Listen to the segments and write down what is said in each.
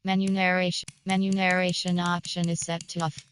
Menu narration option is set to off.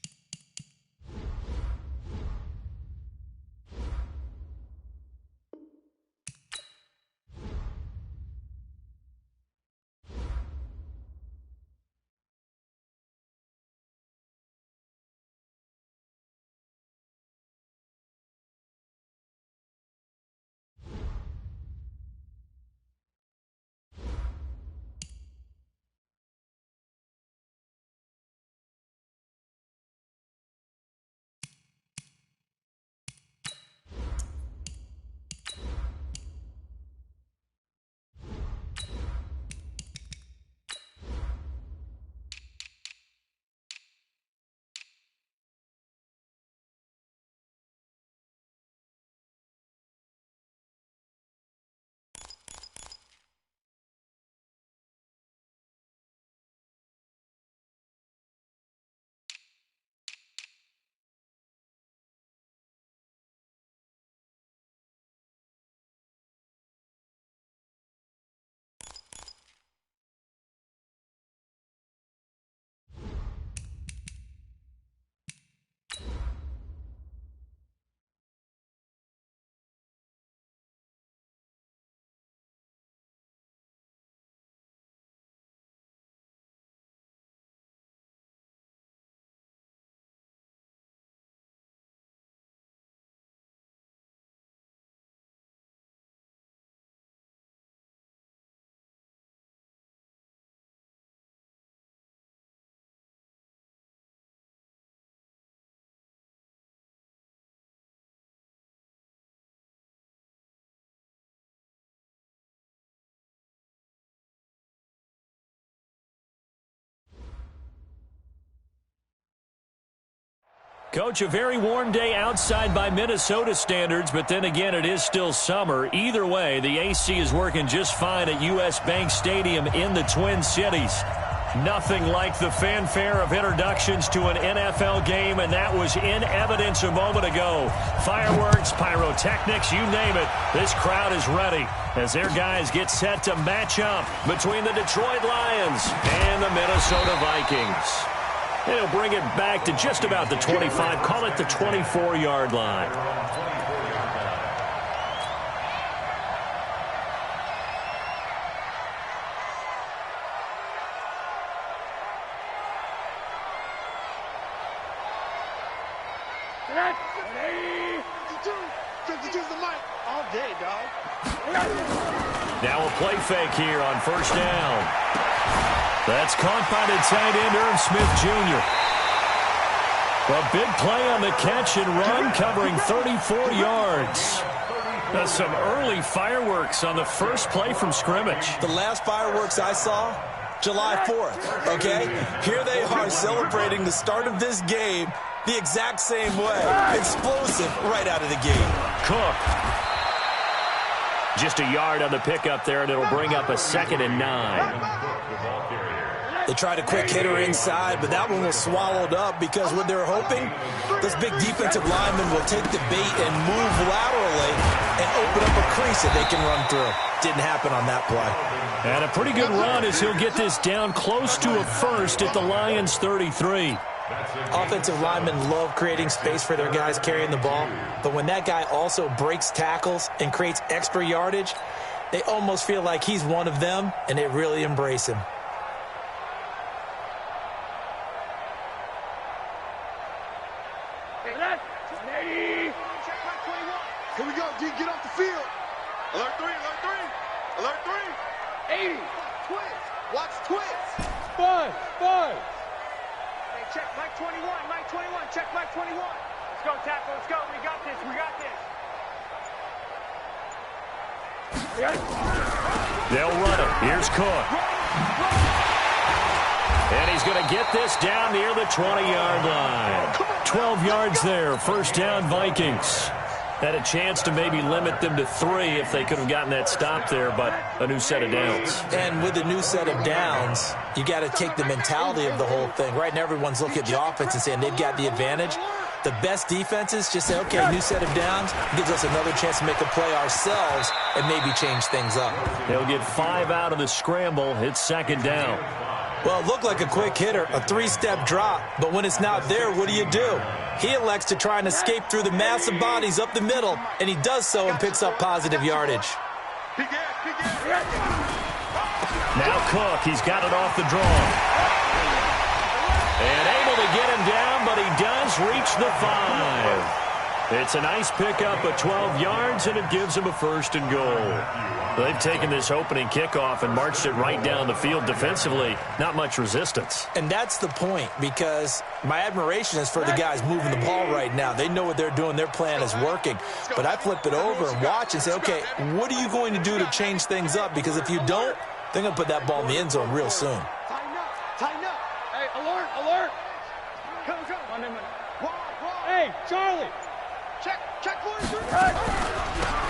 Coach, a very warm day outside by Minnesota standards, but then again, it is still summer. Either way, the AC is working just fine at U.S. Bank Stadium in the Twin Cities. Nothing like the fanfare of introductions to an NFL game, and that was in evidence a moment ago. Fireworks, pyrotechnics, you name it. This crowd is ready as their guys get set to match up between the Detroit Lions and the Minnesota Vikings. They'll bring it back to just about the 25, call it the 24-yard line. Now a play fake here on first down. That's caught by the tight end, Irv Smith Jr. A big play on the catch and run, covering 34 yards. That's some early fireworks on the first play from scrimmage. The last fireworks I saw, July 4th, okay? Here they are celebrating the start of this game the exact same way. Explosive right out of the gate. Cook. Just a yard on the pickup there, and it'll bring up a 2nd and 9. They tried a quick hitter inside, but that one was swallowed up because what they're hoping, those big defensive linemen will take the bait and move laterally and open up a crease that they can run through. Didn't happen on that play. And a pretty good run as he'll get this down close to a first at the Lions 33. Offensive linemen love creating space for their guys carrying the ball, but when that guy also breaks tackles and creates extra yardage, they almost feel like he's one of them, and they really embrace him. Here we go, D, get off the field. Alert 3, alert 3. Alert 3. 80. Twins. Watch twins. Five. Hey, check Mike 21, Mike 21. Check Mike 21. Let's go, tackle. Let's go. We got this. They'll run it. Here's Cook. And he's going to get this down near the 20-yard line. 12 yards there. First down, Vikings. Had a chance to maybe limit them to 3 if they could have gotten that stop there, but a new set of downs. And with a new set of downs, you got to take the mentality of the whole thing. Right now, everyone's looking at the offense and saying they've got the advantage. The best defenses just say, okay, new set of downs, gives us another chance to make a play ourselves and maybe change things up. They'll get 5 out of the scramble. It's 2nd down. Well, it looked like a quick hitter, a three-step drop, but when it's not there, what do? He elects to try and escape through the massive bodies up the middle, and he does so and picks up positive yardage. Now Cook, he's got it off the draw. And able to get him down, but he does reach the 5. It's a nice pickup of 12 yards, and it gives him a 1st and goal. They've taken this opening kickoff and marched it right down the field defensively. Not much resistance. And that's the point, because my admiration is for the guys moving the ball right now. They know what they're doing. Their plan is working. But I flip it over and watch and say, okay, what are you going to do to change things up? Because if you don't, they're going to put that ball in the end zone real soon. Tighten up. Hey, alert. Come. Hey, Charlie. Check 1, 2.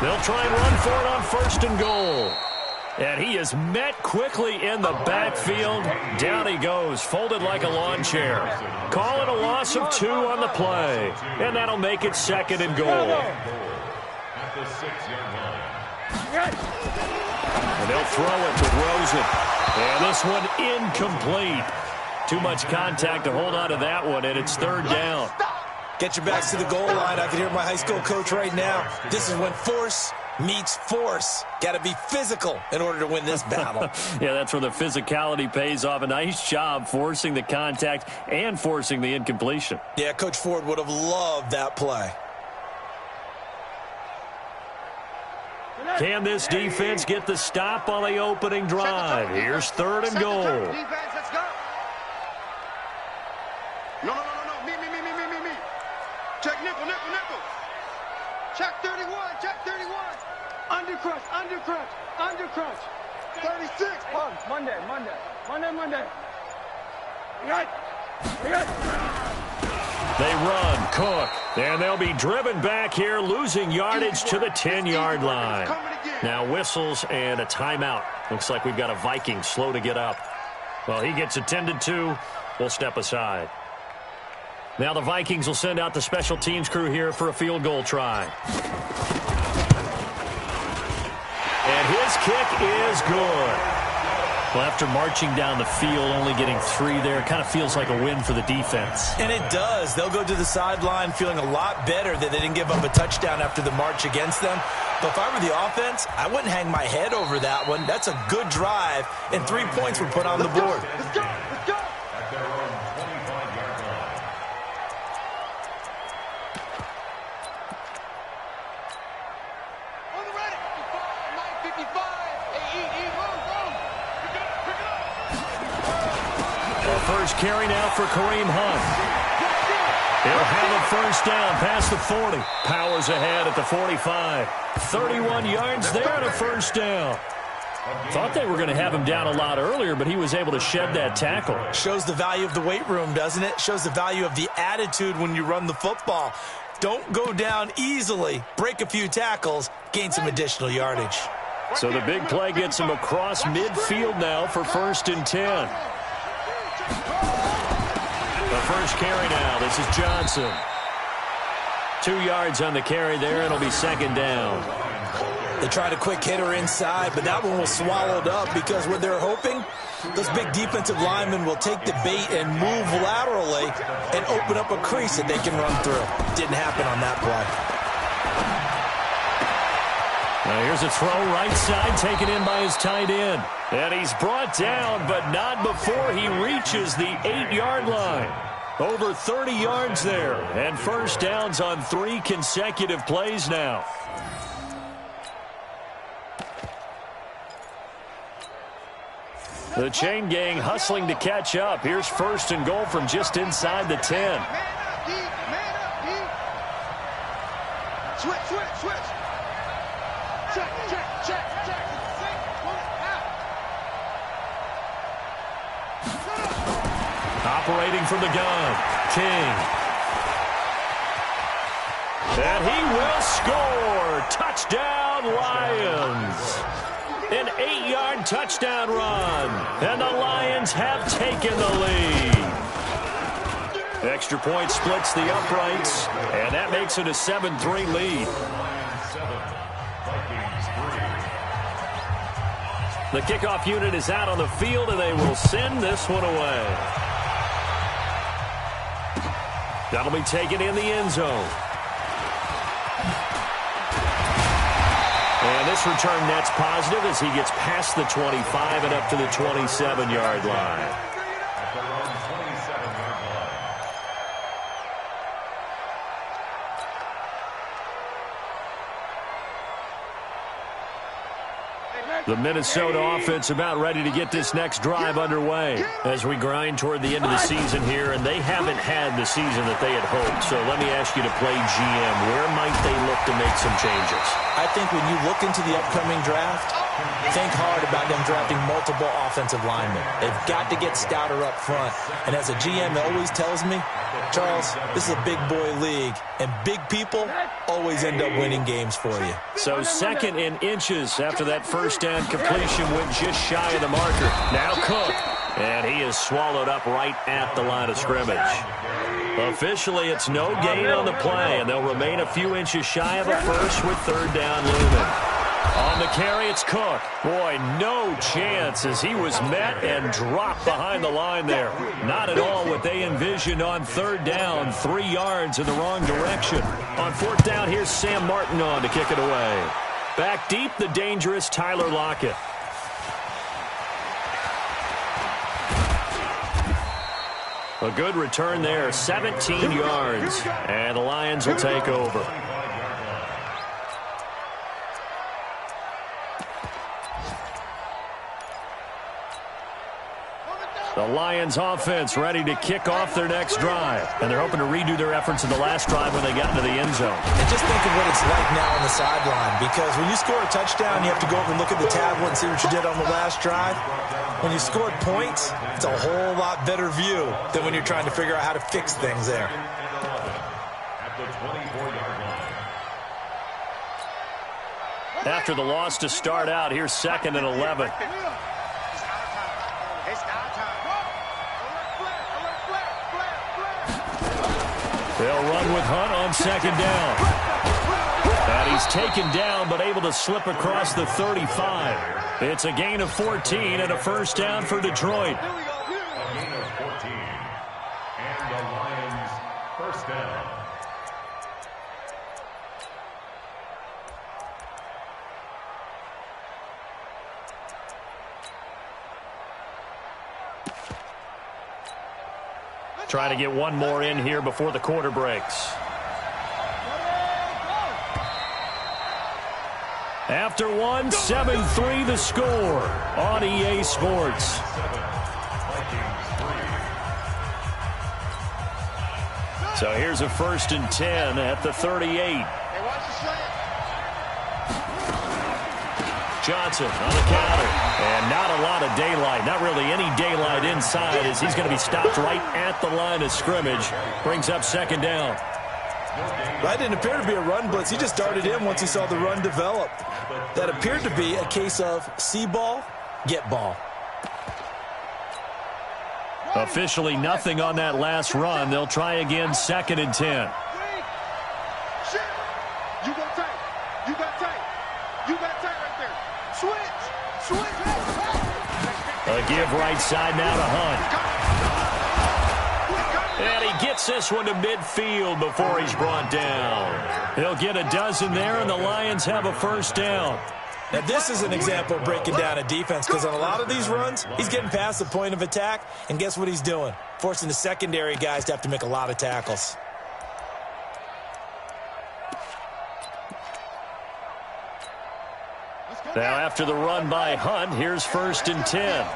They'll try and run for it on 1st and goal. And he is met quickly in the backfield. Down he goes, folded like a lawn chair. Call it a loss of 2 on the play. And that'll make it 2nd and goal. And they'll throw it to Rosen. And this one incomplete. Too much contact to hold on to that one, and it's 3rd down. Get your backs to the goal line. I can hear my high school coach right now. This is when force meets force. Got to be physical in order to win this battle. Yeah, that's where the physicality pays off. A nice job forcing the contact and forcing the incompletion. Yeah, Coach Ford would have loved that play. Can this defense get the stop on the opening drive? Here's 3rd and goal. Defense, let's go. No. Me. Check nickel. Check 31. Undercrunch. 36. Monday. They run, Cook, and they'll be driven back here, losing yardage to the 10-yard line. Now whistles and a timeout. Looks like we've got a Viking slow to get up. Well, he gets attended to. We'll step aside. Now the Vikings will send out the special teams crew here for a field goal try. And his kick is good. Well, after marching down the field, only getting 3 there, it kind of feels like a win for the defense. And it does. They'll go to the sideline feeling a lot better that they didn't give up a touchdown after the march against them. But if I were the offense, I wouldn't hang my head over that one. That's a good drive, and 3 points were put on the board. Let's go. First carry now for Kareem Hunt. He'll have a 1st down past the 40. Powers ahead at the 45. 31 yards there and a 1st down. Thought they were going to have him down a lot earlier, but he was able to shed that tackle. Shows the value of the weight room, doesn't it? Shows the value of the attitude when you run the football. Don't go down easily. Break a few tackles. Gain some additional yardage. So the big play gets him across midfield now for 1st and 10. The first carry now. This is Johnson. 2 yards on the carry there. It'll be 2nd down. They tried a quick hitter inside, but that one was swallowed up because what they're hoping, those big defensive linemen will take the bait and move laterally and open up a crease that they can run through. Didn't happen on that play. Now here's a throw right side taken in by his tight end. And he's brought down, but not before he reaches the 8-yard line. Over 30 yards there. And 1st downs on 3 consecutive plays now. The chain gang hustling to catch up. Here's 1st and goal from just inside the 10. Man up, D. Switch. Check. Operating from the gun, King. And he will score. Touchdown, Lions. An 8-yard touchdown run. And the Lions have taken the lead. Extra point splits the uprights. And that makes it a 7-3 lead. The kickoff unit is out on the field, and they will send this one away. That'll be taken in the end zone. And this return net's positive as he gets past the 25 and up to the 27-yard line. The Minnesota offense about ready to get this next drive underway as we grind toward the end of the season here, and they haven't had the season that they had hoped. So let me ask you to play GM. Where might they look to make some changes? I think when you look into the upcoming draft, think hard about them drafting multiple offensive linemen. They've got to get stouter up front. And as a GM, it always tells me, Charles, this is a big boy league, and big people always end up winning games for you. So second in inches after that first down completion went just shy of the marker. Now Cook, and he is swallowed up right at the line of scrimmage. Officially, it's no gain on the play, and they'll remain a few inches shy of a first with third down looming. On the carry, it's Cook. Boy, no chance as he was met and dropped behind the line there. Not at all what they envisioned on third down, 3 yards in the wrong direction. On fourth down, here's Sam Martin on to kick it away. Back deep, the dangerous Tyler Lockett. A good return there, 17 yards, and the Lions will take over. The Lions offense ready to kick off their next drive, and they're hoping to redo their efforts in the last drive when they got into the end zone. And just think of what it's like now on the sideline, because when you score a touchdown, you have to go over and look at the tablet and see what you did on the last drive. When you scored points, it's a whole lot better view than when you're trying to figure out how to fix things there. After the loss to start out, here's 2nd and 11. They'll run with Hunt on 2nd down. And he's taken down but able to slip across the 35. It's a gain of 14 and a first down for Detroit. A gain of 14. And the Lions first down. Try to get one more in here before the quarter breaks. After one, 7-3 the score on EA Sports. So here's a 1st and 10 at the 38. Johnson on the counter. And not a lot of daylight. Not really any daylight inside as he's going to be stopped right at the line of scrimmage. Brings up 2nd down. That didn't appear to be a run blitz. He just darted in once he saw the run develop. That appeared to be a case of see ball, get ball. Officially nothing on that last run. They'll try again, 2nd and 10. You got tight. You got tight. You got tight right there. Switch. Switch. A give right side now to Hunt. And he gets this one to midfield before he's brought down. He'll get a dozen there, and the Lions have a first down. Now, this is an example of breaking down a defense, because on a lot of these runs, he's getting past the point of attack, and guess what he's doing? Forcing the secondary guys to have to make a lot of tackles. Now, after the run by Hunt, here's 1st and 10.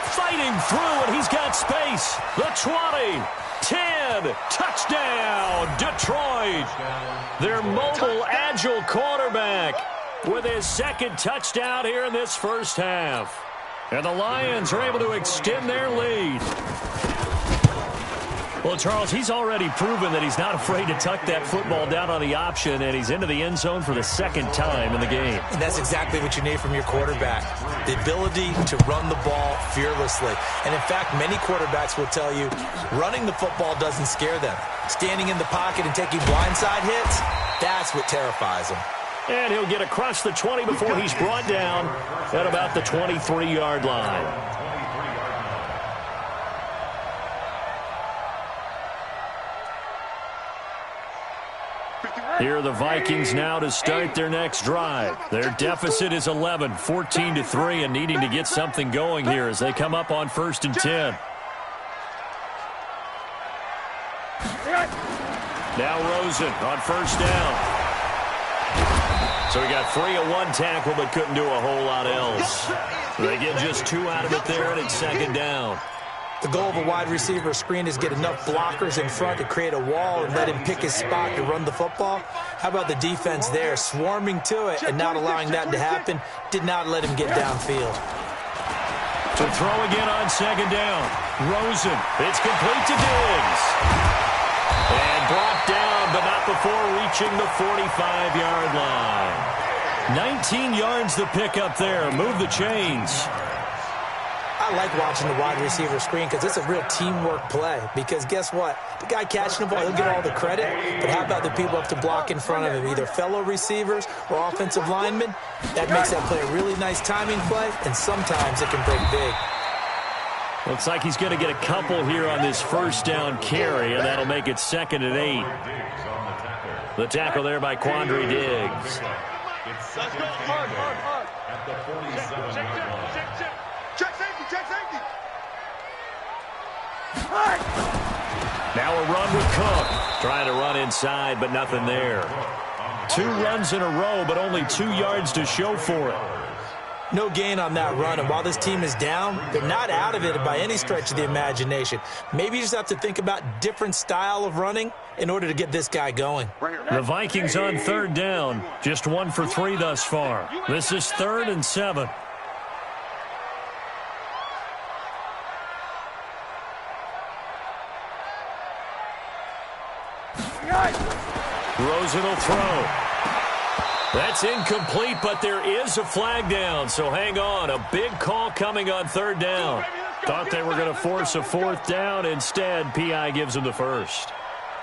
Fighting through, and he's got space. The 20, 10, touchdown, Detroit. Their mobile, agile quarterback with his 2nd touchdown here in this first half. And the Lions are able to extend their lead. Well, Charles, he's already proven that he's not afraid to tuck that football down on the option, and he's into the end zone for the second time in the game. And that's exactly what you need from your quarterback, the ability to run the ball fearlessly. And, in fact, many quarterbacks will tell you running the football doesn't scare them. Standing in the pocket and taking blindside hits, that's what terrifies them. And he'll get across the 20 before he's brought down at about the 23-yard line. Here are the Vikings now to start their next drive. Their deficit is 11, 14-3, and needing to get something going here as they come up on 1st and 10. Now Rosen on 1st down. So he got free of one tackle but couldn't do a whole lot else. They get just 2 out of it there, and it's 2nd down. The goal of a wide receiver screen is get enough blockers in front to create a wall and let him pick his spot to run the football. How about the defense there, swarming to it and not allowing that to happen? Did not let him get downfield. To throw again on 2nd down. Rosen. It's complete to Diggs. And brought down, but not before reaching the 45-yard line. 19 yards to pick up there. Move the chains. I like watching the wide receiver screen because it's a real teamwork play. Because guess what? The guy catching the ball, he'll get all the credit. But how about the people up to block in front of him, either fellow receivers or offensive linemen? That makes that play a really nice timing play, and sometimes it can break big. Looks like he's going to get a couple here on this 1st down carry, and that'll make it 2nd and 8. The tackle there by Quandre Diggs. Let's go. Hard. At the 47-yard line. Check safety. Now a run with Cook. Trying to run inside, but nothing there. 2 runs in a row, but only 2 yards to show for it. No gain on that run, and while this team is down, they're not out of it by any stretch of the imagination. Maybe you just have to think about different style of running in order to get this guy going. The Vikings on 3rd down, just 1 for 3 thus far. This is 3rd and 7. Rosen will throw. That's incomplete, but there is a flag down, so hang on. A big call coming on 3rd down. Thought they were going to force a 4th down. Instead, P.I. gives them the 1st.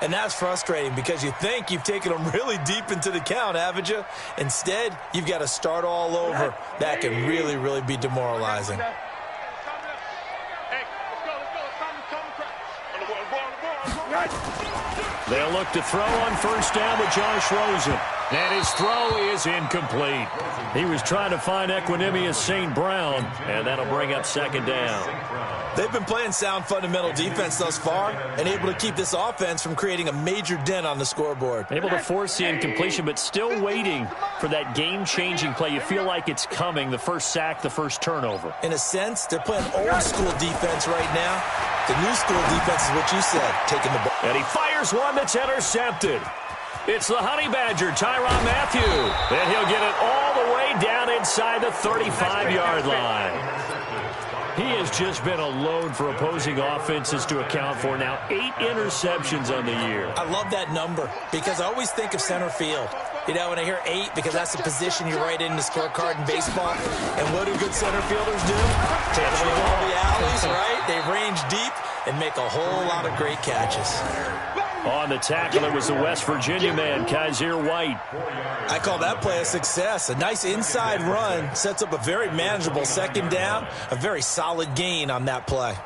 And that's frustrating because you think you've taken them really deep into the count, haven't you? Instead, you've got to start all over. That can really, really be demoralizing. They'll look to throw on 1st down with Josh Rosen. And his throw is incomplete. He was trying to find Equanimous St. Brown, and that'll bring up 2nd down. They've been playing sound fundamental defense thus far and able to keep this offense from creating a major dent on the scoreboard. Able to force the incompletion, but still waiting for that game-changing play. You feel like it's coming, the 1st sack, the 1st turnover. In a sense, they're playing old-school defense right now. The new school defense is what you said, taking the ball. And he fires one that's intercepted. It's the Honey Badger, Tyrann Mathieu. And he'll get it all the way down inside the 35-yard line. He has just been a load for opposing offenses to account for. Now 8 interceptions on the year. I love that number because I always think of center field. You know, when I hear 8, because that's the position you write in the scorecard in baseball. And what do good center fielders do? Catch all the alleys, right? They range deep and make a whole lot of great catches. On the tackle, it was the West Virginia man, Kaiser White. I call that play a success. A nice inside run sets up a very manageable 2nd down, a very solid gain on that play.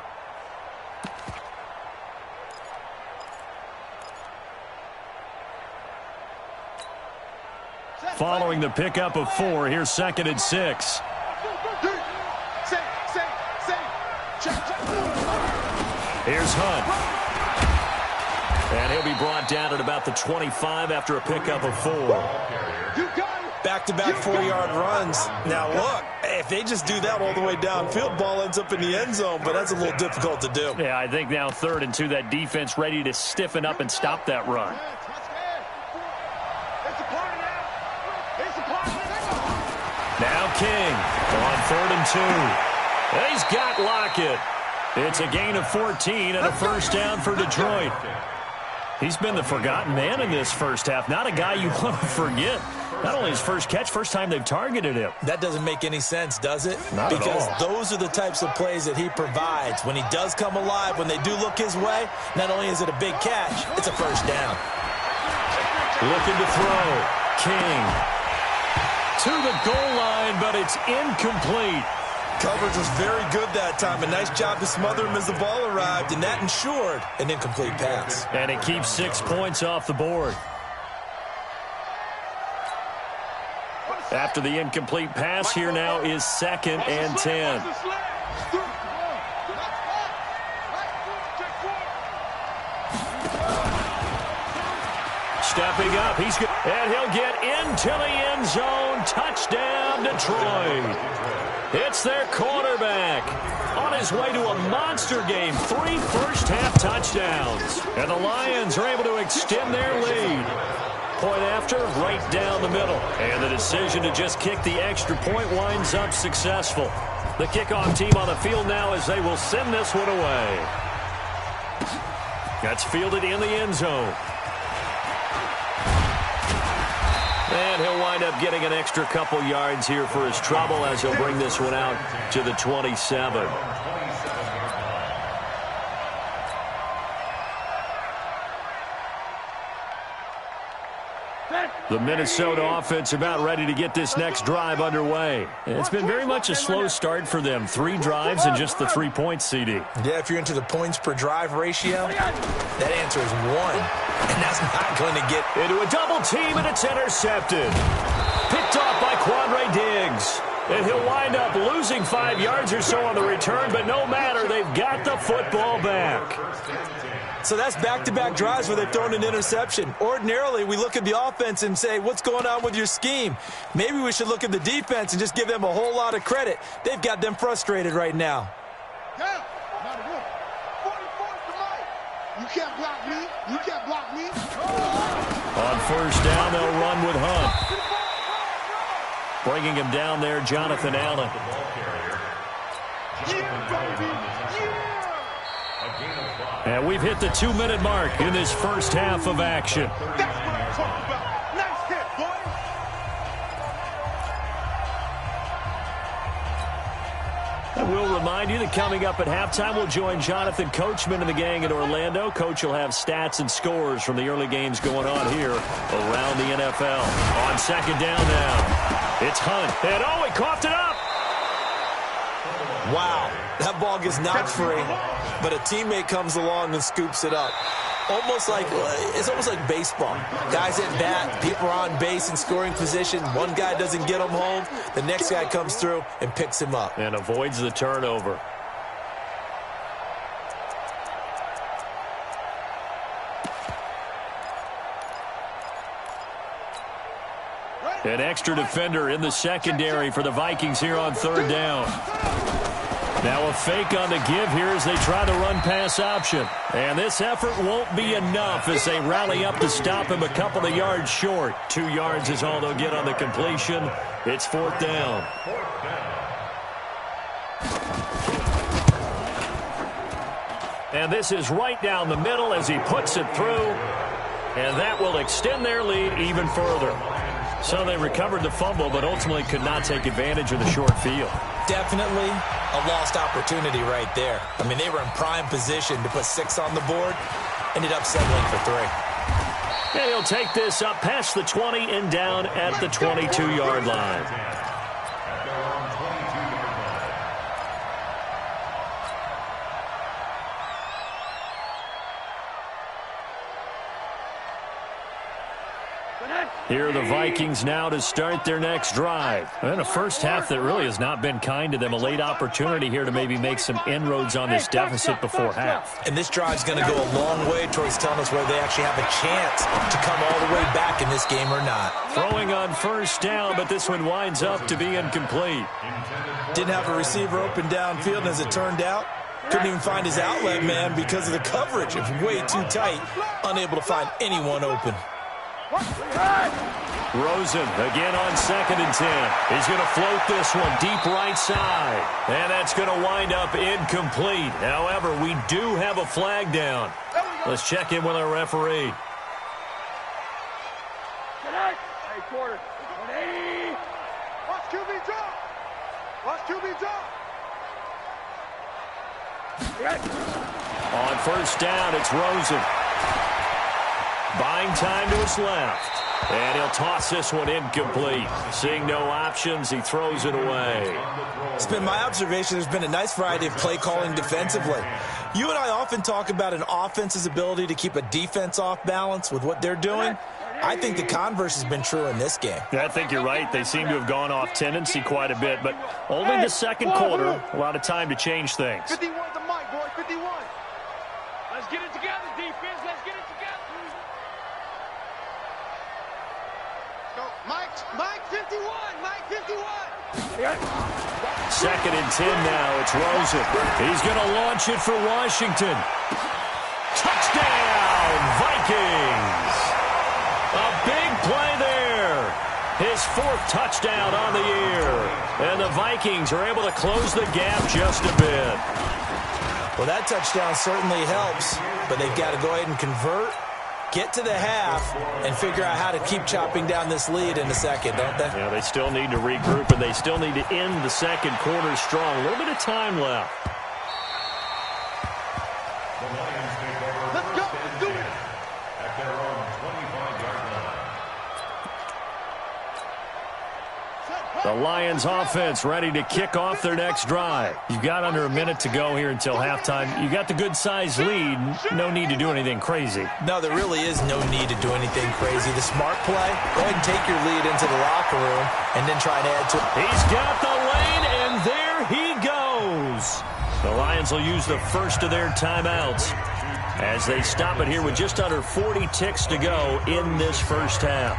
Following the pickup of 4, here's 2nd and 6. Here's Hunt. And he'll be brought down at about the 25 after a pickup of 4. Back-to-back 4-yard runs. Now, look, if they just do that all the way downfield, ball ends up in the end zone, but that's a little difficult to do. Yeah, I think now 3rd and 2, that defense ready to stiffen up and stop that run. Now King on 3rd and 2. He's got Lockett. It's a gain of 14 and a first down for Detroit. He's been the forgotten man in this first half. Not a guy you want to forget. Not only his first catch, first time they've targeted him. That doesn't make any sense, does it? Not at all. Because those are the types of plays that he provides. When he does come alive, when they do look his way, not only is it a big catch, it's a first down. Looking to throw. King to the goal line, but it's incomplete. Coverage was very good that time. A nice job to smother him as the ball arrived, and that ensured an incomplete pass. And it keeps 6 points off the board. After the incomplete pass, here now is 2nd and 10. Stepping up, and he'll get into the end zone. Touchdown, Detroit. It's their quarterback on his way to a monster game. 3 first-half touchdowns. And the Lions are able to extend their lead. Point after, right down the middle. And the decision to just kick the extra point winds up successful. The kickoff team on the field now as they will send this one away. That's fielded in the end zone. And he'll wind up getting an extra couple yards here for his trouble as he'll bring this one out to the 27. The Minnesota offense about ready to get this next drive underway. It's been very much a slow start for them. 3 drives and just the 3 points, CD. Yeah, if you're into the points per drive ratio, that answer is 1. And that's not going to get into a double team, and it's intercepted. Picked off by Quandre Diggs. And he'll wind up losing 5 yards or so on the return, but no matter, they've got the football back. So that's back-to-back drives where they've thrown an interception. Ordinarily, we look at the offense and say, what's going on with your scheme? Maybe we should look at the defense and just give them a whole lot of credit. They've got them frustrated right now. Yeah, not a rule. 44's the mic. You can't block me. You can't block me. On first down, they'll run with Hunt. Bringing him down there, Jonathan Allen. And we've hit the 2-minute mark in this first half of action. That's what I'm talking about. Nice hit, boy. I will remind you that coming up at halftime, we'll join Jonathan Coachman and the gang in Orlando. Coach will have stats and scores from the early games going on here around the NFL. On second down now, it's Hunt. And oh, he coughed it up. Wow, that ball gets knocked free, but a teammate comes along and scoops it up. It's almost like baseball. Guys at bat, people are on base in scoring position. One guy doesn't get him home. The next guy comes through and picks him up. And avoids the turnover. An extra defender in the secondary for the Vikings here on third down. Now a fake on the give here as they try the run-pass option. And this effort won't be enough as they rally up to stop him a couple of yards short. 2 yards is all they'll get on the completion. It's fourth down. And this is right down the middle as he puts it through. And that will extend their lead even further. So they recovered the fumble, but ultimately could not take advantage of the short field. Definitely a lost opportunity right there. I mean, they were in prime position to put 6 on the board. Ended up settling for 3. And he'll take this up past the 20 and down at the 22-yard line. Here are the Vikings now to start their next drive. And a first half that really has not been kind to them. A late opportunity here to maybe make some inroads on this deficit before half. And this drive's going to go a long way towards telling us whether they actually have a chance to come all the way back in this game or not. Throwing on first down, but this one winds up to be incomplete. Didn't have a receiver open downfield, and as it turned out, couldn't even find his outlet man because of the coverage. It was way too tight, unable to find anyone open. Rosen again on 2nd and 10. He's going to float this one deep right side. And that's going to wind up incomplete. However, we do have a flag down. Let's check in with our referee. Hey, quarter. 180. Watch QB drop. Watch QB drop. On 1st down, it's Rosen. Buying time to his left. And he'll toss this one incomplete. Seeing no options, he throws it away. It's been my observation there's been a nice variety of play calling defensively. You and I often talk about an offense's ability to keep a defense off balance with what they're doing. I think the converse has been true in this game. Yeah, I think you're right. They seem to have gone off tendency quite a bit, but only the second quarter, a lot of time to change things. 51 the mic, boy. 51. Let's get it together, defense. Let's get it together. Go. Mike 51. Mike 51. 2nd and 10 now. It's Rosen. He's going to launch it for Washington. Touchdown, Vikings. A big play there. His 4th touchdown on the year. And the Vikings are able to close the gap just a bit. Well, that touchdown certainly helps, but they've got to go ahead and convert, get to the half, and figure out how to keep chopping down this lead in the second, don't they? Yeah, they still need to regroup, and they still need to end the second quarter strong. A little bit of time left. The Lions take over. Let's go. Let's do it. At their own 25-yard line. The Lions offense ready to kick off their next drive. You've got under a minute to go here until halftime. You've got the good-sized lead. No need to do anything crazy. No, there really is no need to do anything crazy. The smart play, go ahead and take your lead into the locker room and then try and add to it. He's got the lane, and there he goes. The Lions will use the first of their timeouts as they stop it here with just under 40 ticks to go in this first half.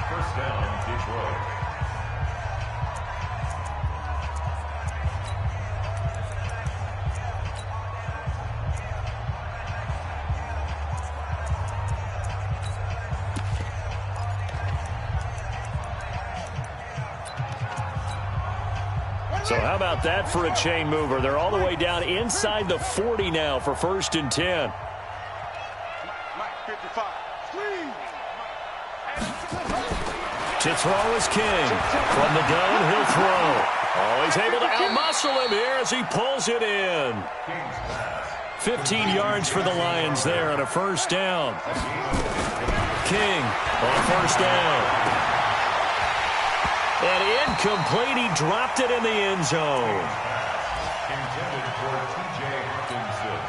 First down, Detroit. So how about that for a chain mover? They're all the way down inside the 40 now for 1st and 10. Mike 55. Squeeze. To throw is King. From the gun, he'll throw. Oh, he's able to outmuscle him here as he pulls it in. 15 yards for the Lions there on a 1st down. King on 1st down. And incomplete, he dropped it in the end zone. Intended for T.J. Hawkinson.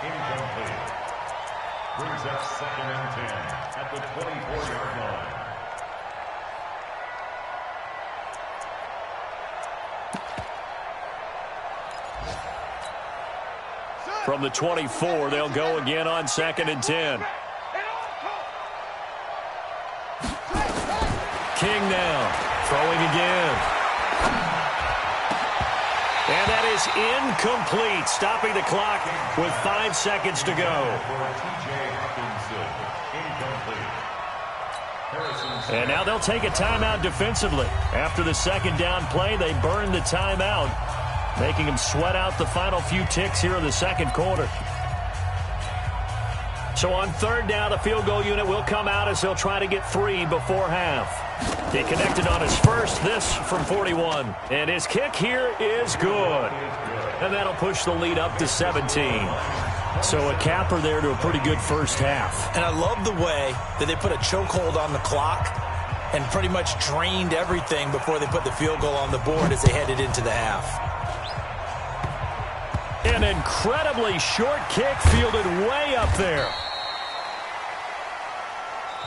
Incomplete. Brings up 2nd and 10 at the 24-yard line. From the 24, they'll go again on 2nd and 10. King now. Throwing again. And that is incomplete, stopping the clock with 5 seconds to go. And now they'll take a timeout defensively. After the 2nd down play, they burn the timeout, making them sweat out the final few ticks here in the 2nd quarter. So on 3rd down, the field goal unit will come out as they'll try to get 3 before half. He connected on his first, this from 41. And his kick here is good. And that'll push the lead up to 17. So a capper there to a pretty good first half. And I love the way that they put a chokehold on the clock and pretty much drained everything before they put the field goal on the board as they headed into the half. An incredibly short kick fielded way up there.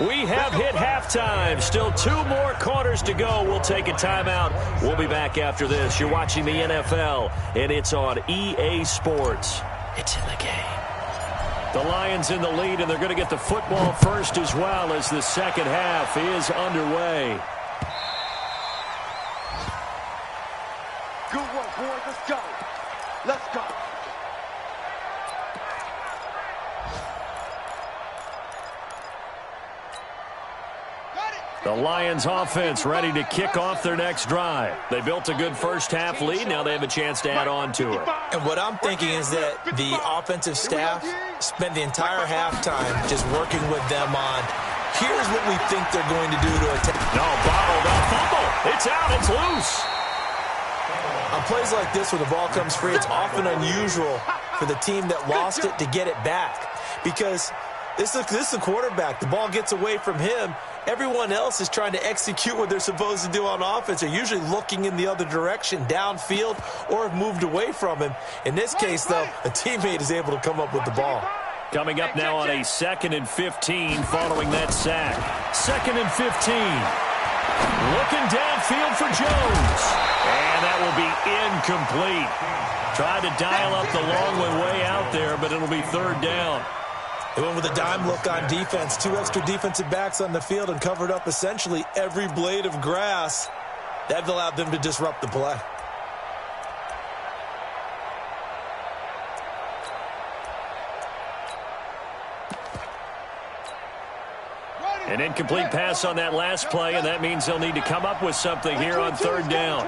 We have hit halftime. Still 2 more quarters to go. We'll take a timeout. We'll be back after this. You're watching the NFL, and it's on EA Sports. It's in the game. The Lions in the lead, and they're going to get the football first as well as the second half is underway. Good work, boys. Let's go. Let's go. The Lions offense ready to kick off their next drive. They built a good first-half lead. Now they have a chance to add on to it. And what I'm thinking is that the offensive staff spent the entire halftime just working with them on, here's what we think they're going to do to attack. No, bottled up fumble. It's out. It's loose. On plays like this where the ball comes free, it's often unusual for the team that lost it to get it back. Because this is a quarterback. The ball gets away from him. Everyone else is trying to execute what they're supposed to do on offense. They're usually looking in the other direction, downfield, or have moved away from him. In this case, though, a teammate is able to come up with the ball. Coming up now on a 2nd and 15 following that sack. 2nd and 15. Looking downfield for Jones. And that will be incomplete. Tried to dial up the long one way out there, but it'll be 3rd down. They went with a dime look on defense. 2 extra defensive backs on the field and covered up essentially every blade of grass. That allowed them to disrupt the play. An incomplete pass on that last play, and that means they'll need to come up with something here on 3rd down.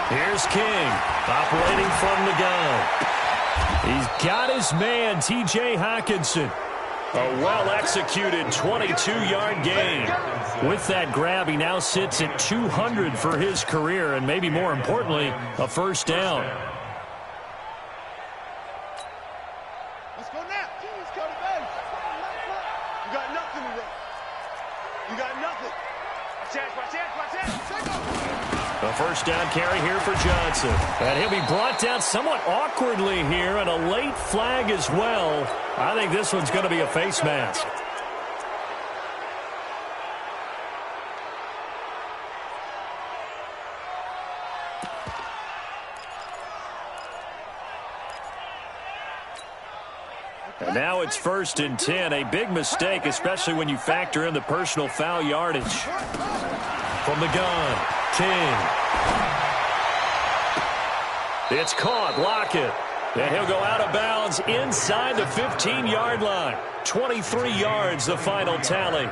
Here's King, operating from the gun. He's got his man, T.J. Hockenson. A well-executed 22-yard gain. With that grab, he now sits at 200 for his career, and maybe more importantly, a 1st down. Let's go now. Let's go to base. You got nothing to run. You got nothing. Watch out. A 1st down carry here for Johnson. And he'll be brought down somewhat awkwardly here, and a late flag as well. I think this one's going to be a face mask. And now it's 1st and 10. A big mistake, especially when you factor in the personal foul yardage. From the gun, King. It's caught. Lockett. And he'll go out of bounds inside the 15-yard line. 23 yards, the final tally.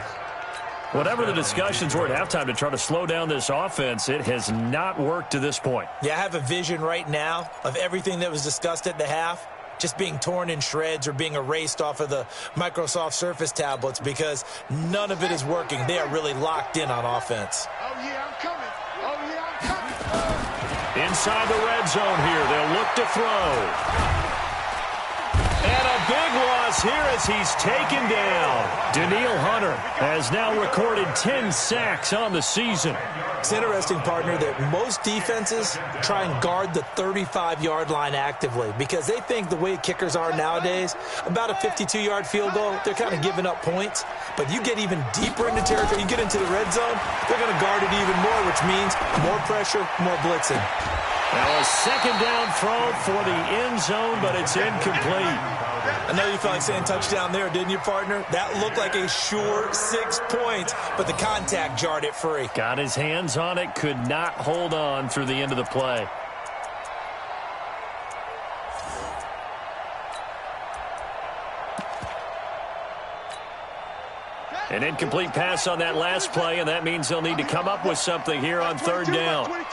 Whatever the discussions were at halftime to try to slow down this offense, it has not worked to this point. Yeah, I have a vision right now of everything that was discussed at the half just being torn in shreds or being erased off of the Microsoft Surface tablets because none of it is working. They are really locked in on offense. Oh, yeah, I'm coming. Oh, yeah, I'm coming. Inside the red zone here, they'll look to throw. And a big loss here as he's taken down. Danielle Hunter has now recorded 10 sacks on the season. It's interesting, partner, that most defenses try and guard the 35-yard line actively because they think the way kickers are nowadays, about a 52-yard field goal, they're kind of giving up points. But you get even deeper into territory, you get into the red zone, they're going to guard it even more, which means more pressure, more blitzing. Now a 2nd down throw for the end zone, but it's incomplete. I know you felt like saying touchdown there, didn't you, partner? That looked like a sure 6 points, but the contact jarred it free. Got his hands on it, could not hold on through the end of the play. An incomplete pass on that last play, and that means they'll need to come up with something here on 3rd down.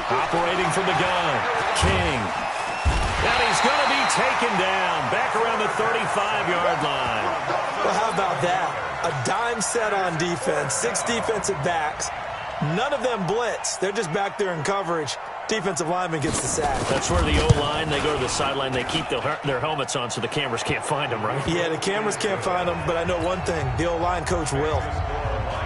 Operating from the gun, King. And he's going to be taken down back around the 35-yard line. Well, how about that? A dime set on defense, 6 defensive backs. None of them blitz. They're just back there in coverage. Defensive lineman gets the sack. That's where the O-line, they go to the sideline, they keep their helmets on so the cameras can't find them, right? Yeah, the cameras can't find them, but I know one thing. The O-line coach will.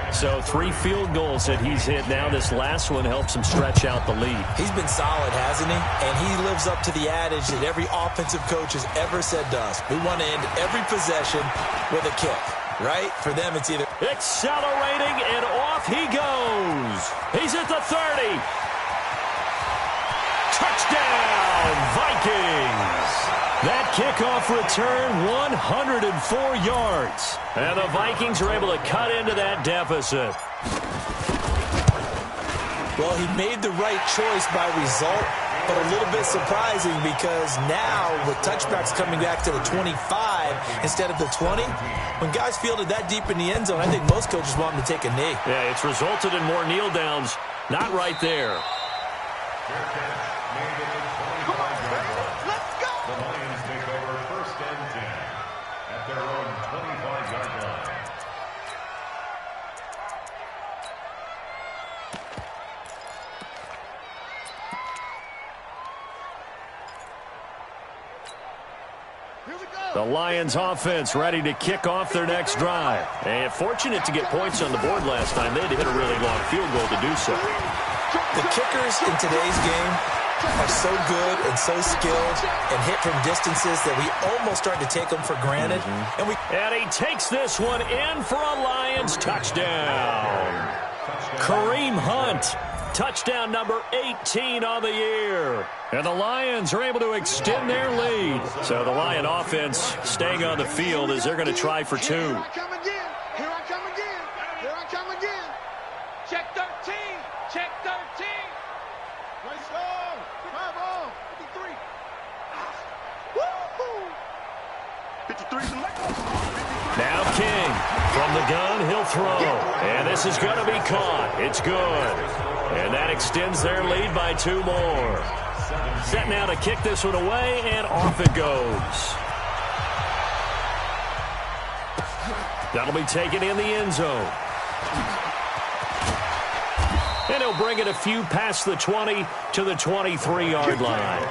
So 3 field goals that he's hit now. This last one helps him stretch out the lead. He's been solid, hasn't he? And he lives up to the adage that every offensive coach has ever said to us. We want to end every possession with a kick, right? For them, it's either accelerating, and off he goes. He's at the 30. Touchdown, Vikings. That kickoff return, 104 yards. And the Vikings are able to cut into that deficit. Well, he made the right choice by result, but a little bit surprising because now with touchbacks coming back to the 25 instead of the 20, when guys fielded that deep in the end zone, I think most coaches want them to take a knee. Yeah, it's resulted in more kneel downs. Not right there. Come on, baby. Let's go. The Lions take over 1st and 10 at their own 25-yard line. The Lions offense ready to kick off their next drive. And fortunate to get points on the board last time. They had to hit a really long field goal to do so. The kickers in today's game are so good and so skilled and hit from distances that we almost start to take them for granted. And he takes this one in for a Lions touchdown. Kareem Hunt. Touchdown number 18 on the year. And the Lions are able to extend their lead. So the Lion offense staying on the field as they're going to try for 2. Here I come again. Here I come again. Here I come again. Check 13. Check 13. Nice song. Come on. 53. Woo-hoo. 53's the Now King. From the gun, he'll throw. And this is going to be caught. It's good. And that extends their lead by 2 more. Set now to kick this one away, and off it goes. That'll be taken in the end zone. And he'll bring it a few past the 20 to the 23-yard line.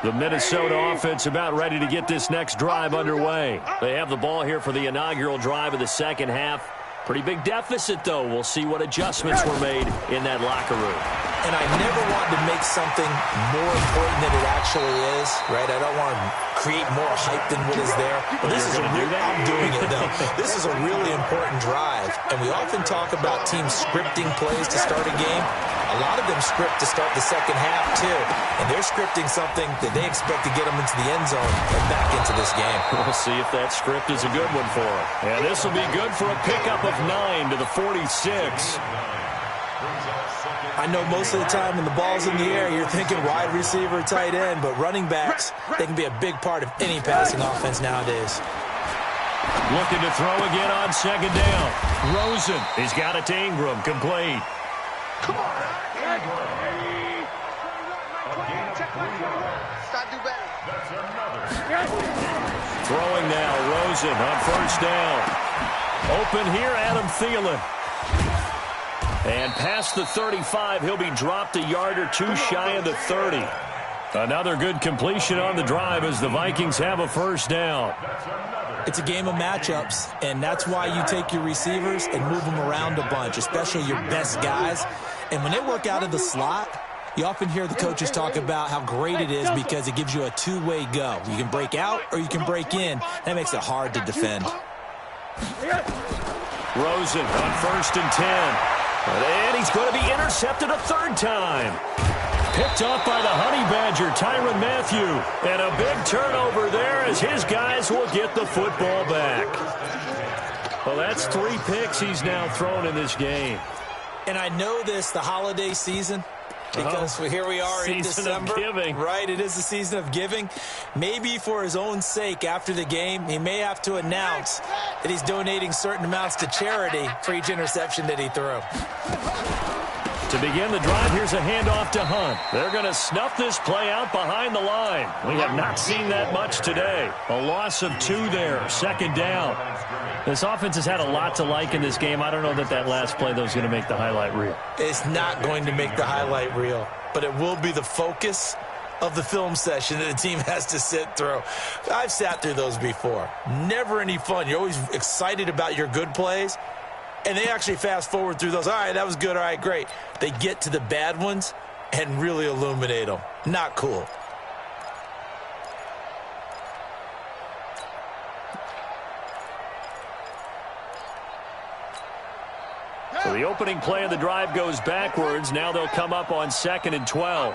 The Minnesota offense about ready to get this next drive underway. They have the ball here for the inaugural drive of the second half. Pretty big deficit, though. We'll see what adjustments were made in that locker room. And I never want to make something more important than it actually is, right? I don't want to create more hype than what is there. But this is I'm doing it, though. This is a really important drive. And we often talk about teams scripting plays to start a game. A lot of them script to start the second half, too. And they're scripting something that they expect to get them into the end zone and back into this game. We'll see if that script is a good one for them. And this will be good for a pickup of 9 to the 46. I know most of the time when the ball's in the air, you're thinking wide receiver, tight end, but running backs, they can be a big part of any passing offense nowadays. Looking to throw again on second down. Rosen, he's got it to Ingram, complete. Come on. Stop, do better. Throwing now, Rosen on first down. Open here, Adam Thielen. And past the 35, he'll be dropped a yard or 2 shy of the 30. Another good completion on the drive as the Vikings have a first down. It's a game of matchups, and that's why you take your receivers and move them around a bunch, especially your best guys. And when they work out of the slot, you often hear the coaches talk about how great it is because it gives you a two-way go. You can break out or you can break in. That makes it hard to defend. Rosen on first and 10. And he's going to be intercepted a third time. Picked off by the Honey Badger, Tyrann Mathieu. And a big turnover there as his guys will get the football back. Well, that's 3 picks he's now thrown in this game. And I know this, the holiday season, because here we are in December. Season of giving. Right, it is the season of giving. Maybe for his own sake after the game, he may have to announce that he's donating certain amounts to charity for each interception that he threw. To begin the drive, here's a handoff to Hunt. They're going to snuff this play out behind the line. We have not seen that much today. A loss of 2 there, second down. This offense has had a lot to like in this game. I don't know that that last play, though, is going to make the highlight reel. It's not going to make the highlight reel, but it will be the focus of the film session that the team has to sit through. I've sat through those before. Never any fun. You're always excited about your good plays, and they actually fast forward through those. All right, that was good. All right, great. They get to the bad ones and really illuminate them. Not cool. So the opening play of the drive goes backwards. Now they'll come up on 2nd and 12.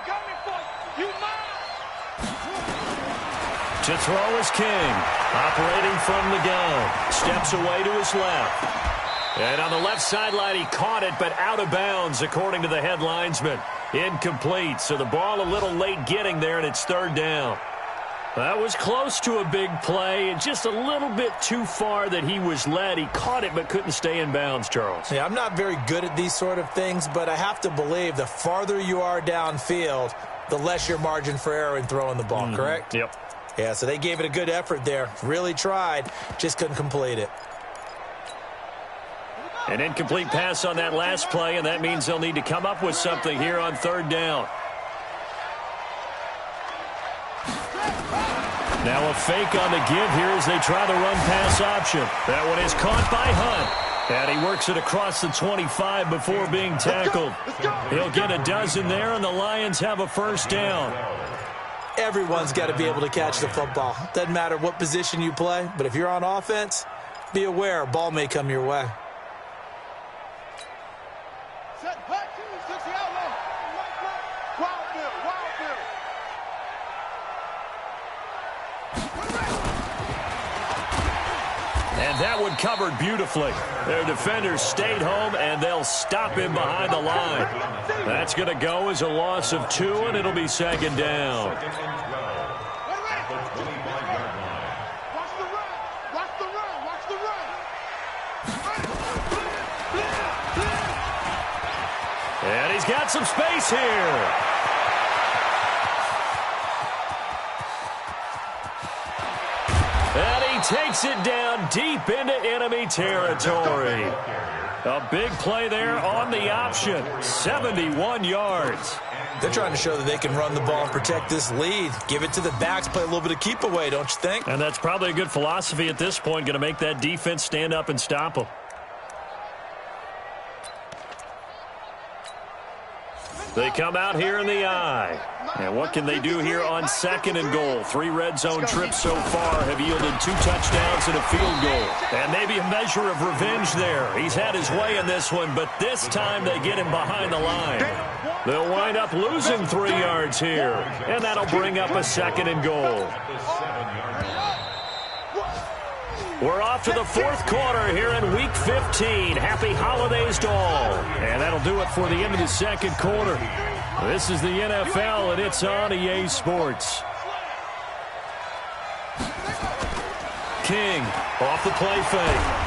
To throw is King. Operating from the gun. Steps away to his left. And on the left sideline, he caught it, but out of bounds, according to the head linesman. Incomplete. So the ball a little late getting there, and it's third down. That was close to a big play, and just a little bit too far that he was led. He caught it, but couldn't stay in bounds, Charles. Yeah, I'm not very good at these sort of things, but I have to believe the farther you are downfield, the less your margin for error in throwing the ball, correct? Yep. Yeah, so they gave it a good effort there. Really tried, just couldn't complete it. An incomplete pass on that last play, and that means they'll need to come up with something here on third down. Now a fake on the give here as they try the run-pass option. That one is caught by Hunt. And he works it across the 25 before being tackled. He'll get a dozen there, and the Lions have a first down. Everyone's got to be able to catch the football. Doesn't matter what position you play, but if you're on offense, be aware a ball may come your way. And that one covered beautifully. Their defenders stayed home, and they'll stop him behind the line. That's going to go as a loss of 2, and it'll be second down. And he's got some space here. And he takes it down deep into enemy territory. A big play there on the option. 71 yards. They're trying to show that they can run the ball and protect this lead. Give it to the backs, play a little bit of keep away, don't you think? And that's probably a good philosophy at this point. Going to make that defense stand up and stop them. They come out here in the eye. And what can they do here on second and goal? 3 red zone trips so far have yielded 2 touchdowns and a field goal. And maybe a measure of revenge there. He's had his way in this one, but this time they get him behind the line. They'll wind up losing 3 yards here. And that'll bring up a second and goal. We're off to the 4th quarter here in Week 15. Happy holidays to all. And that'll do it for the end of the 2nd quarter. This is the NFL, and it's on EA Sports. King off the play fake.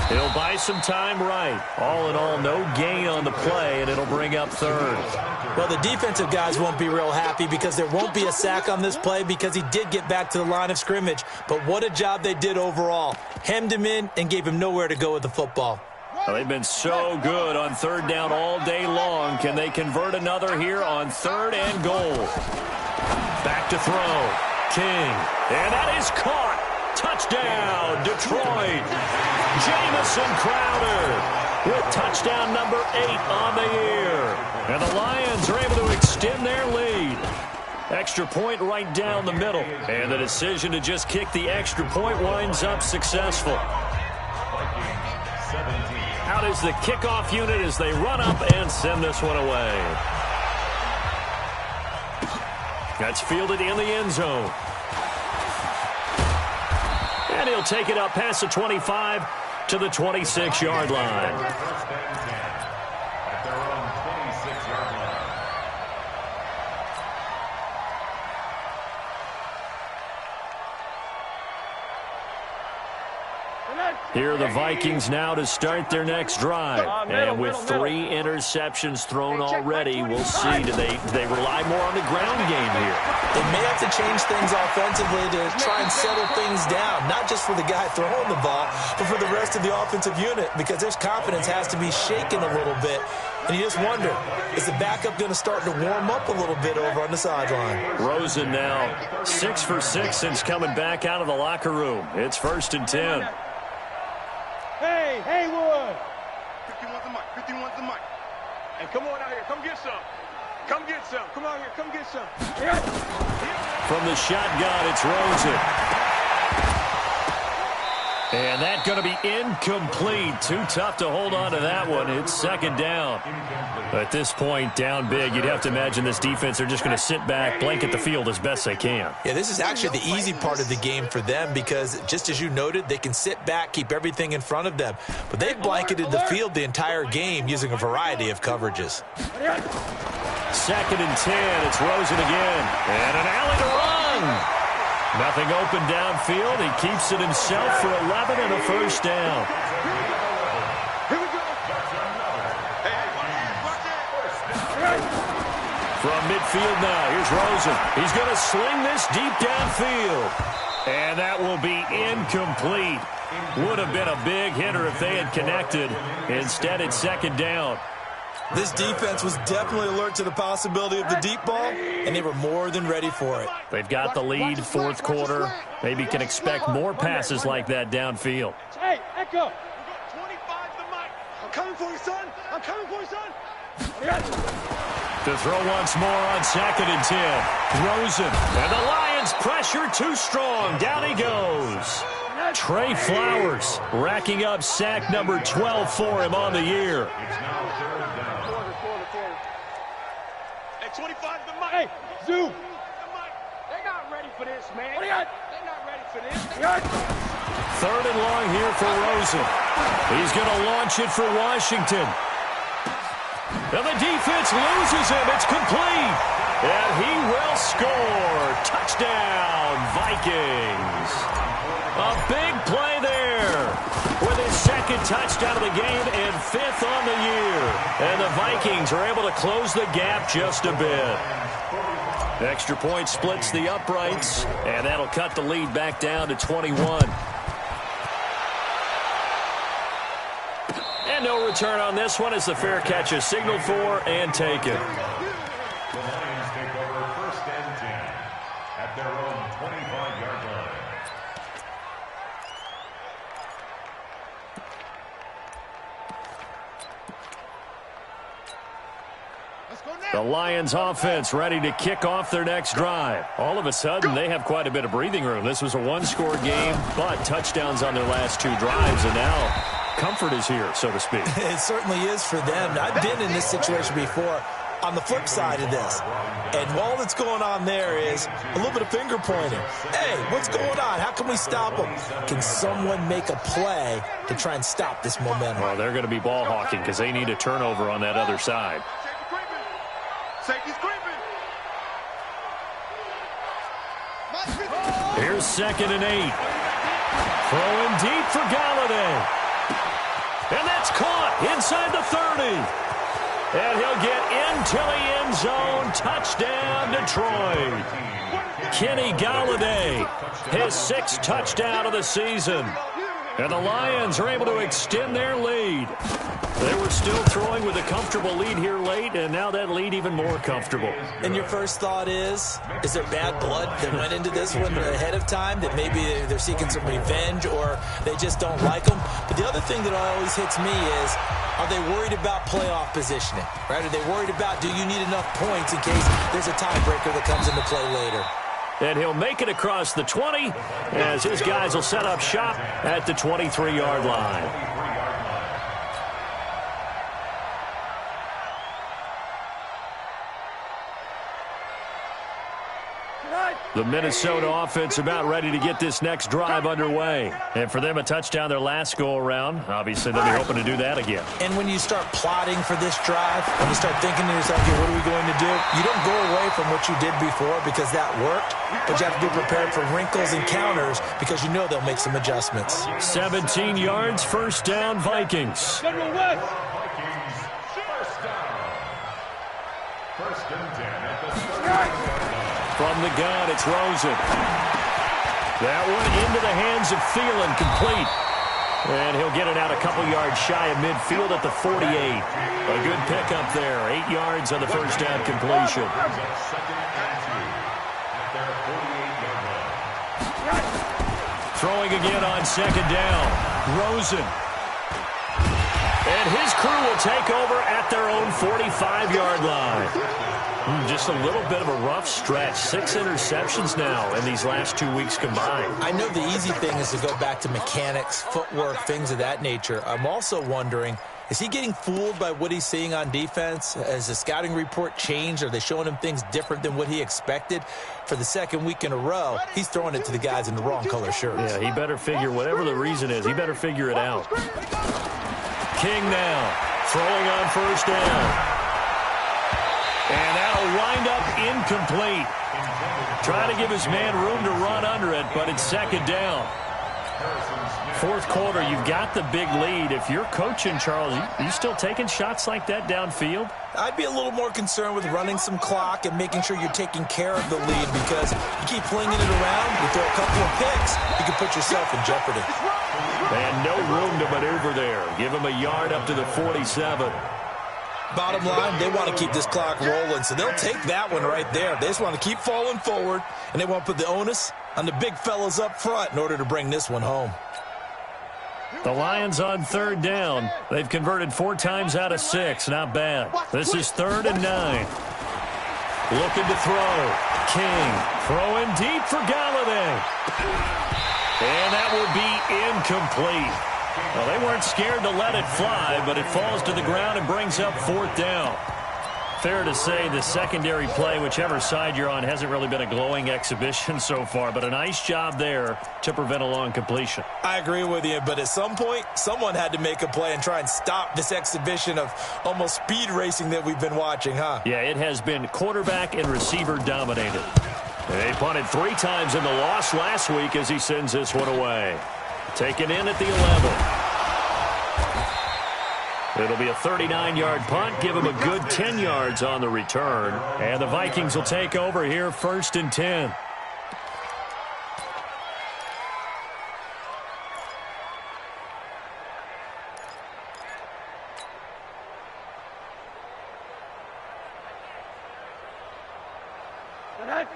He'll buy some time right. All in all, no gain on the play, and it'll bring up 3rd. Well, the defensive guys won't be real happy because there won't be a sack on this play because he did get back to the line of scrimmage. But what a job they did overall. Hemmed him in and gave him nowhere to go with the football. Well, they've been so good on 3rd down all day long. Can they convert another here on 3rd and goal? Back to throw. King. And that is caught. Touchdown, Detroit. Jamison Crowder with touchdown number 8 on the year. And the Lions are able to extend their lead. Extra point right down the middle. And the decision to just kick the extra point winds up successful. Out is the kickoff unit as they run up and send this one away. That's fielded in the end zone. And he'll take it up past the 25 to the 26-yard line. Here are the Vikings now to start their next drive. And with 3 interceptions thrown already, we'll see. Do they rely more on the ground game here? They may have to change things offensively to try and settle things down, not just for the guy throwing the ball, but for the rest of the offensive unit, because their confidence has to be shaken a little bit. And you just wonder, is the backup going to start to warm up a little bit over on the sideline? Rosen now 6 for 6 since coming back out of the locker room. It's 1st and 10. Hey, Haywood! 51's the mic, 51's the mic. Hey, come on out here, come get some. Come get some, come out here, come get some. Here. Here. From the shotgun, it's Rosen. And that's going to be incomplete. Too tough to hold on to that one. It's second down. At this point, down big, you'd have to imagine this defense, they're just going to sit back, blanket the field as best they can. Yeah, this is actually the easy part of the game for them because, just as you noted, they can sit back, keep everything in front of them. But they've blanketed the field the entire game using a variety of coverages. Second and 10. It's Rosen again. And an alley to run. Nothing open downfield. He keeps it himself for 11 and a first down. Here we go. From midfield now, here's Rosen. He's going to sling this deep downfield. And that will be incomplete. Would have been a big hitter if they had connected. Instead, it's second down. This defense was definitely alert to the possibility of the deep ball, and they were more than ready for it. They've got the lead, fourth quarter. Maybe can expect more passes like that downfield. Hey, Echo. 25 the mic. I'm coming for you, son. I'm coming for you, son. To throw once more on second and 10. Rosen. And the Lions pressure too strong. Down he goes. Trey Flowers racking up sack number 12 for him on the year. Hey, 25 the mic. Hey, Zoo. They're not ready for this, man. What do you got? They're not ready for this. Third and long here for Rosen. He's going to launch it for Washington. And the defense loses him. It's complete. And he will score. Touchdown, Vikings. A big play there with his second touchdown of the game and fifth on the year. And the Vikings are able to close the gap just a bit. Extra point splits the uprights, and that'll cut the lead back down to 21. And no return on this one as the fair catch is signaled for and taken. The Lions take over first and 10 at their own 25-yard line. The Lions offense ready to kick off their next drive. All of a sudden, they have quite a bit of breathing room. This was a one-score game, but touchdowns on their last two drives, and now comfort is here, so to speak. It certainly is for them. I've been in this situation before on the flip side of this. And all that's going on there is a little bit of finger pointing. Hey, what's going on? How can we stop them? Can someone make a play to try and stop this momentum? Well, they're going to be ball hawking because they need a turnover on that other side. Safety's creeping. Here's second and 8. Throwing deep for Galladay. And that's caught inside the 30. And he'll get into the end zone. Touchdown, Detroit. Kenny Galladay, his sixth touchdown of the season. And the Lions are able to extend their lead. They were still throwing with a comfortable lead here late, and now that lead even more comfortable. And your first thought is there bad blood that went into this one ahead of time, that maybe they're seeking some revenge or they just don't like them? But the other thing that always hits me is, are they worried about playoff positioning? Right? Are they worried about, do you need enough points in case there's a tiebreaker that comes into play later? And he'll make it across the 20 as his guys will set up shop at the 23-yard line. The Minnesota offense about ready to get this next drive underway. And for them, a touchdown their last go-around. Obviously, they'll be hoping to do that again. And when you start plotting for this drive, when you start thinking to yourself, okay, what are we going to do? You don't go away from what you did before because that worked, but you have to be prepared for wrinkles and counters because you know they'll make some adjustments. 17 yards, first down, Vikings. Federal West. First and 10 at the start. From the gun, it's Rosen. That one into the hands of Thielen, complete. And he'll get it out a couple yards shy of midfield at the 48. A good pickup there. 8 yards on the first down completion. Throwing again on second down. Rosen. And his crew will take over at their own 45-yard line. Just a little bit of a rough stretch. 6 interceptions now in these last 2 weeks combined. I know the easy thing is to go back to mechanics, footwork, things of that nature. I'm also wondering, is he getting fooled by what he's seeing on defense? Has the scouting report changed? Are they showing him things different than what he expected? For the second week in a row, he's throwing it to the guys in the wrong color shirts. Yeah, he better figure, whatever the reason is, he better figure it out. King now, throwing on first down. And that'll wind up incomplete. Trying to give his man room to run under it, but it's second down. Fourth quarter, you've got the big lead. If you're coaching, Charles, you still taking shots like that downfield? I'd be a little more concerned with running some clock and making sure you're taking care of the lead, because you keep flinging it around, you throw a couple of picks, you can put yourself in jeopardy. And no room to maneuver there. Give him a yard up to the 47. Bottom line, they want to keep this clock rolling, so they'll take that one right there. They just want to keep falling forward, and they want to put the onus on the big fellas up front in order to bring this one home. The Lions on third down. They've converted 4 times out of 6. Not bad. This is 3rd and 9. Looking to throw. King throwing deep for Galladay. And that will be incomplete. Well, they weren't scared to let it fly, but it falls to the ground and brings up 4th down. Fair to say the secondary play, whichever side you're on, hasn't really been a glowing exhibition so far, but a nice job there to prevent a long completion. I agree with you, but at some point, someone had to make a play and try and stop this exhibition of almost speed racing that we've been watching, huh? Yeah, it has been quarterback and receiver dominated. They punted 3 times in the loss last week as he sends this one away. Taken in at the 11. It'll be a 39-yard punt. Give him a good 10 yards on the return. And the Vikings will take over here, 1st and 10.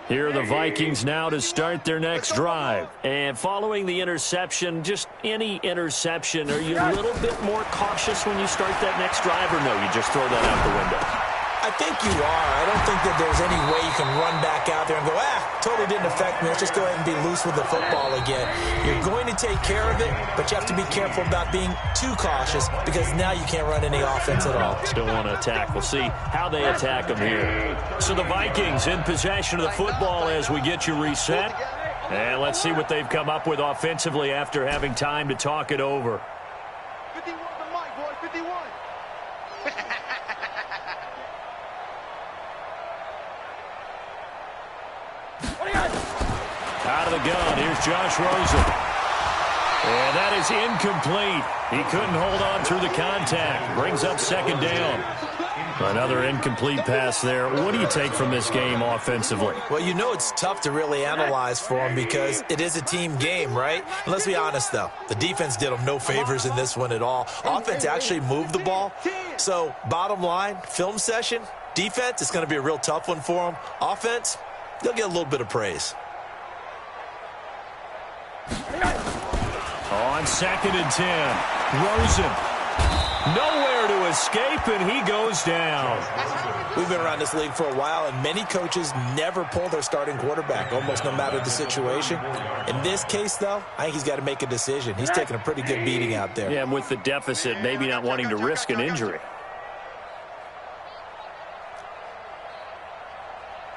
Here are the Vikings now to start their next drive. And following the interception, just any interception, are you a little bit more cautious when you start that next drive, or no, you just throw that out the window? I think you are. I don't think that there's any way you can run back out there and go, totally didn't affect me. Let's just go ahead and be loose with the football again. You're going to take care of it, but you have to be careful about being too cautious, because now you can't run any offense at all. Still want to attack. We'll see how they attack them here. So the Vikings in possession of the football as we get you reset. And let's see what they've come up with offensively after having time to talk it over. 51 the mic, boy, 51. Out of the gun, here's Josh Rosen. And that is incomplete. He couldn't hold on through the contact. Brings up 2nd down. Another incomplete pass there. What do you take from this game offensively? Well, you know it's tough to really analyze for them because it is a team game, right? And let's be honest, though. The defense did them no favors in this one at all. Offense actually moved the ball. So, bottom line, film session, defense, it's going to be a real tough one for them. Offense, they'll get a little bit of praise. On 2nd and 10, Rosen. Nowhere to escape, and he goes down. We've been around this league for a while, and many coaches never pull their starting quarterback, almost no matter the situation. In this case, though, I think he's got to make a decision. He's taking a pretty good beating out there. Yeah, and with the deficit, maybe not wanting to risk an injury.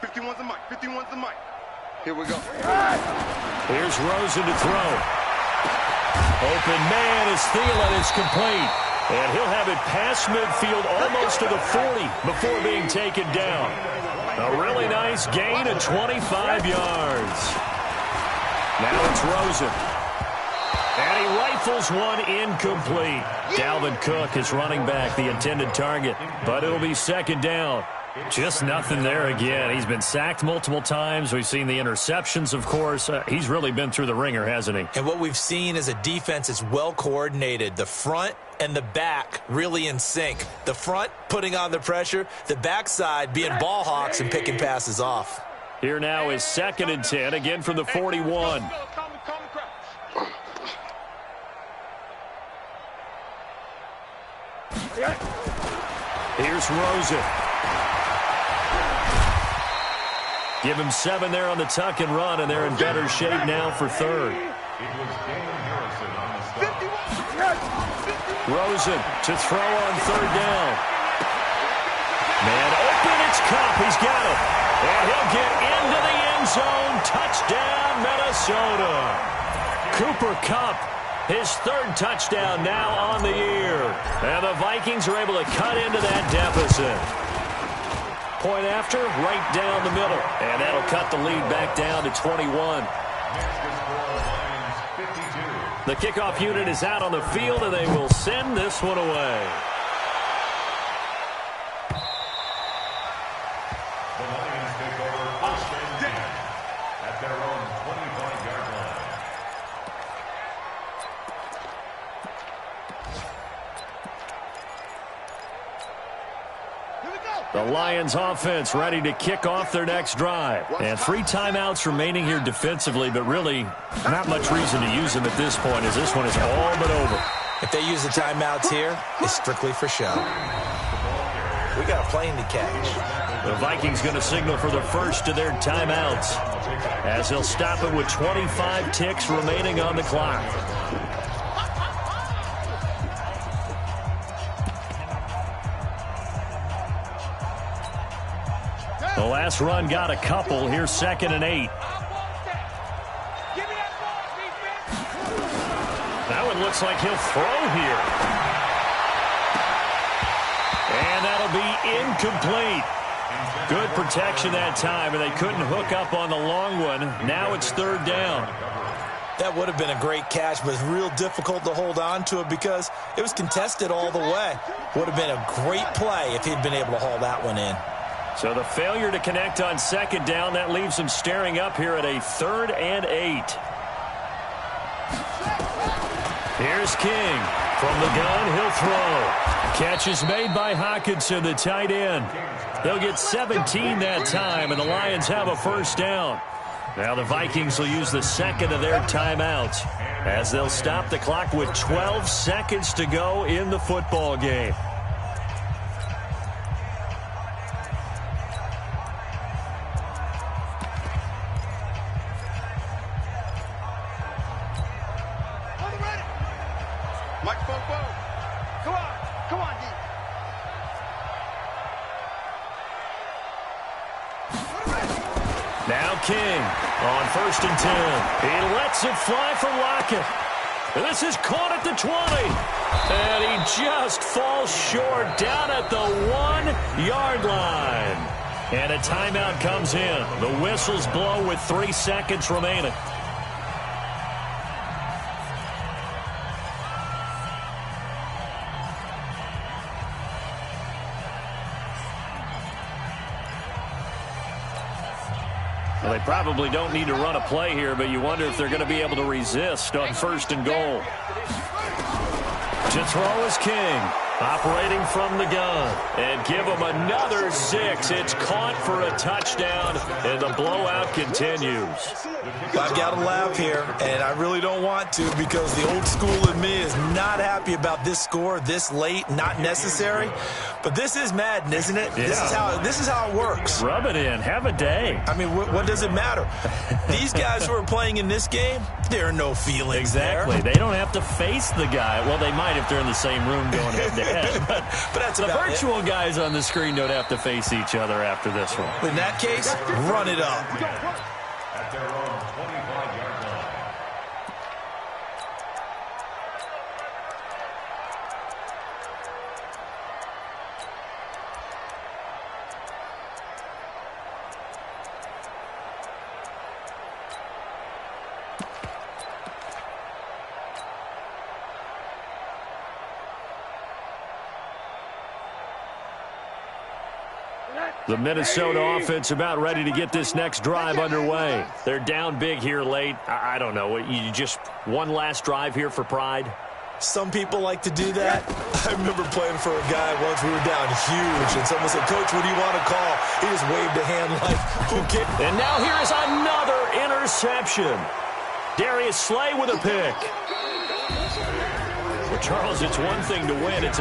51's the mic, 51's the mic. Here we go. Here's Rosen to throw. Open man is Thielen. It's complete. And he'll have it past midfield almost to the 40 before being taken down. A really nice gain of 25 yards. Now it's Rosen. And he rifles one incomplete. Dalvin Cook is running back, the intended target. But it'll be 2nd down. Just nothing there again. He's been sacked multiple times. We've seen the interceptions, of course. He's really been through the ringer, hasn't he? And what we've seen is a defense that's well coordinated. The front and the back really in sync. The front putting on the pressure. The backside being ball hawks and picking passes off. Here now is 2nd and 10, again from the 41. Here's Rosen. Give him 7 there on the tuck and run, and they're in better shape now for third. Rosen to throw on third down. Man open, it's Kupp. He's got him. And he'll get into the end zone. Touchdown, Minnesota. Cooper Kupp, his 3rd touchdown now on the year. And the Vikings are able to cut into that deficit. Point after, right down the middle. And that'll cut the lead back down to 21. The kickoff unit is out on the field, and they will send this one away. The Lions take over 1st and 10 at their own 25-yard line. The Lions offense ready to kick off their next drive. And 3 timeouts remaining here defensively, but really not much reason to use them at this point, as this one is all but over. If they use the timeouts here, it's strictly for show. We got a plane to catch. The Vikings going to signal for the first of their timeouts, as they'll stop it with 25 ticks remaining on the clock. The last run got a couple. Here's 2nd and 8. That one looks like he'll throw here. And that'll be incomplete. Good protection that time, and they couldn't hook up on the long one. Now it's 3rd down. That would have been a great catch, but it's real difficult to hold on to it because it was contested all the way. Would have been a great play if he'd been able to haul that one in. So the failure to connect on 2nd down, that leaves them staring up here at a 3rd and 8. Here's King. From the gun, he'll throw. Catch is made by Hockenson, the tight end. They'll get 17 that time, and the Lions have a 1st down. Now the Vikings will use the 2nd of their timeouts, as they'll stop the clock with 12 seconds to go in the football game. Now King on 1st and 10. He lets it fly for Lockett. And this is caught at the 20. And he just falls short down at the 1-yard line. And a timeout comes in. The whistles blow with 3 seconds remaining. Well, they probably don't need to run a play here, but you wonder if they're going to be able to resist on 1st and goal. To throw is King, operating from the gun. And give him another 6. It's caught for a touchdown, and the blowout continues. I've got to laugh here, and I really don't want to because the old school in me is not happy about this score this late, not necessary. But this is Madden, isn't it? Yeah. This is how it works. Rub it in. Have a day. I mean, what does it matter? These guys who are playing in this game, there are no feelings Exactly. there. They don't have to face the guy. Well, they might if they're in the same room going head-to-head. But that's the about virtual it. guys on the screen don't have to face each other after this one. In that case, run it up. At their own 25-yard line. The Minnesota offense about ready to get this next drive underway. They're down big here late. I don't know. You just one last drive here for pride? Some people like to do that. I remember playing for a guy once. We were down huge, and someone said, "Coach, what do you want to call?" He just waved a hand like, okay. And now here is another interception. Darius Slay with a pick. Well, Charles, it's one thing to win. It's